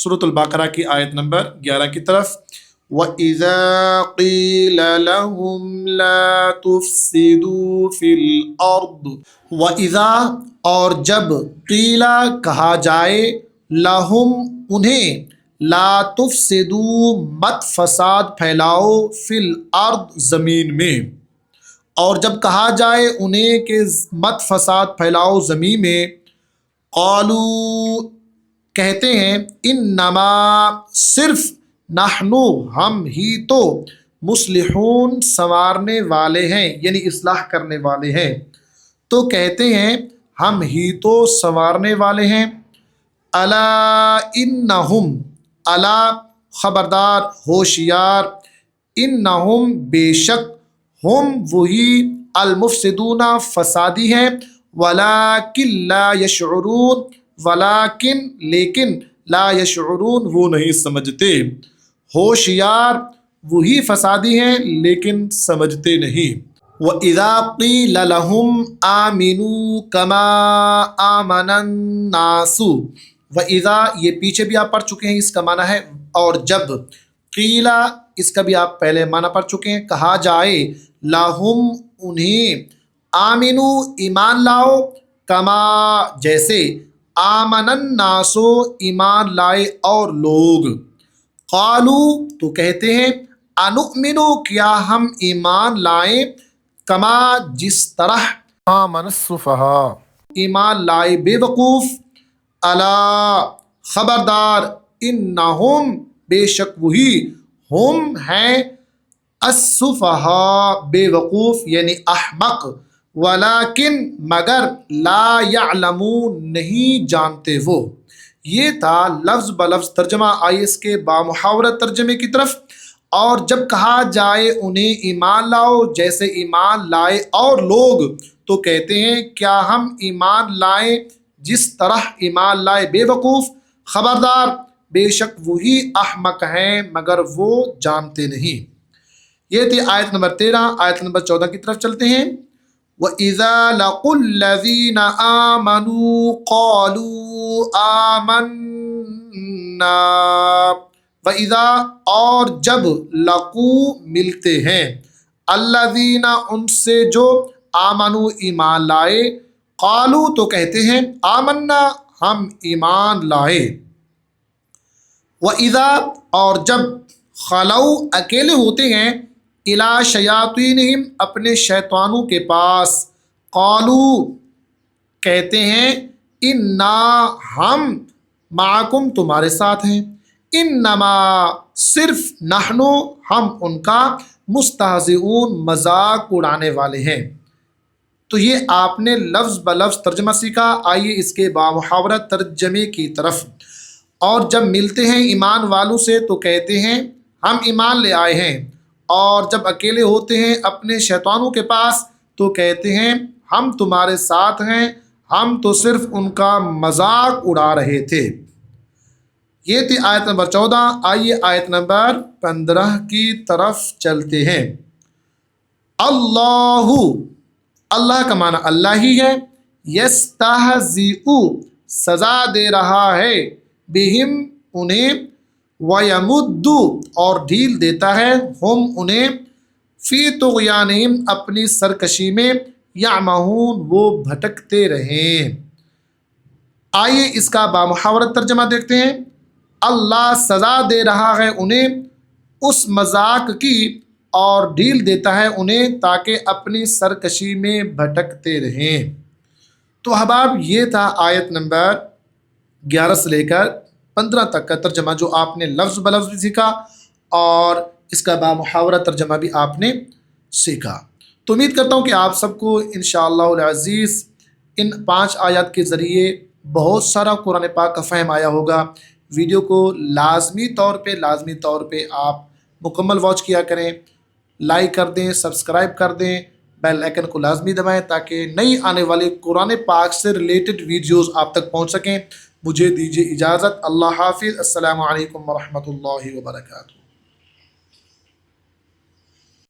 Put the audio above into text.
सूरत अल-बक़रा की आयत नंबर 11 की तरफ। वइज़ा क़ील लहुम ला तुफ़सिदू फ़िल अर्द, वइज़ा और जब क़ीला कहा जाए, लहुम उन्हें, ला तुफ़सिदू मत फसाद फैलाओ, फ़िल अर्द ज़मीन में, और जब कहा जाए उन्हें कि मत फसाद फैलाओ ज़मीन में, क़ालू कहते हैं, इन्नमा सिर्फ, नहनु हम ही तो, मुस्लिहून संवारने वाले हैं, यानी इस्लाह करने वाले हैं। तो कहते हैं हम ही तो संवारने वाले हैं। अला इन्नहुम, अला खबरदार होशियार, इन्नहुम बेशक, हम वही, अल-मुफ़सिदूना फसादी हैं, वलाकिन ला यशऊरून, वलाकिन लेकिन, ला यशऊरून वो नहीं समझते। होशियार वही फसादी हैं लेकिन समझते नहीं। वइज़ा क़ील लहुम आमिनू कमा आमनन नासु, वइज़ा ये पीछे भी आप पढ़ चुके हैं, इसका माना है और जब, क़ीला इसका भी आप पहले माना पढ़ चुके हैं, कहा जाए, लहुम उन्हें, आमिनू ईमान लाओ, कमा जैसे, आमनन नासो ईमान लाए और लोग, क़ालू तो कहते हैं, अनुमिनु क्या हम ईमान लाएं, कमा जिस तरह, आमनस्सुफ़हा ईमान लाए बेवकूफ़, अला खबरदार, इन्नहुम बेशक वही, हम हैं, अस्सुफ़हा बेवकूफ़ यानी अहमक, वलाकिन मगर, ला यअलमून नहीं जानते वो। ये था लफ्ज़ बलफ्ज़ तर्जमा। आइए इसके बामुहावरत तर्जमे की तरफ। और जब कहा जाए उन्हें ईमान लाओ, जैसे ईमान लाए और लोग, तो कहते हैं क्या हम ईमान लाएं जिस तरह ईमान लाए बेवकूफ़, खबरदार बेशक वही अहमक हैं मगर वो जानते नहीं। ये थी आयत नंबर 13। आयत नंबर 14 की तरफ चलते हैं। वइज़ा लक़ुल्लज़ीना आमनू क़ालू आमन्ना, वइज़ा और जब, लक़ू मिलते हैं, अल्लज़ीना उनसे जो, आमनू ईमान लाए, क़ालू तो कहते हैं, आमन्ना हम ईमान लाए। वइज़ा और जब, खलऊ अकेले होते हैं, इला शयातीनिहिम अपने शैतानों के पास, क़ालू कहते हैं, इन्ना हम, माकुम तुम्हारे साथ हैं, इन्नमा सिर्फ, नहनु हम उनका, मुस्तहज़िऊन मजाक उड़ाने वाले हैं। तो ये आपने लफ्ज़ बलफ्ज़ तर्जमा सीखा। आइए इसके बामुहावरत तर्जमे की तरफ। और जब मिलते हैं ईमान वालों से तो कहते हैं हम ईमान ले आए हैं, और जब अकेले होते हैं अपने शैतानों के पास तो कहते हैं हम तुम्हारे साथ हैं, हम तो सिर्फ उनका मजाक उड़ा रहे थे। ये थी आयत नंबर 14। आइए आयत नंबर 15 की तरफ चलते हैं। अल्लाहु, अल्लाह का माना अल्लाह ही है, यस्तहज़िउ सज़ा दे रहा है, बिहिम उन्हें, वयमुद्दु और ढील देता है, हम उन्हें, फ़ी तुग़यानिहिम अपनी सरकशी में, यामहून वो भटकते रहें। आइए इसका बामुहावरत तर्जमा देखते हैं। अल्लाह सज़ा दे रहा है उन्हें उस मजाक की, और ढील देता है उन्हें ताकि अपनी सरकशी में भटकते रहें। तो अहबाब ये था आयत नंबर 11 से लेकर 15 तक का तर्जमा, जो आपने लफ्ज़ बलफ्ज़ भी सीखा और इसका बामुहावरा तर्जमा भी आपने सीखा। तो उम्मीद करता हूँ कि आप सबको इंशाअल्लाह अज़ीज़ इन 5 आयत के ज़रिए बहुत सारा कुरान पाक का फ़हम आया होगा। वीडियो को लाजमी तौर पे आप मुकम्मल वॉच किया करें, लाइक कर दें, सब्सक्राइब कर दें, बेल आइकन को लाजमी दबाएं ताकि नई आने वाली कुरान पाक से रिलेटेड वीडियोस आप तक पहुंच सकें। मुझे दीजिए इजाज़त। अल्लाह हाफिज़। अस्सलामु अलैकुम व रहमतुल्लाहि व बरकातुहू।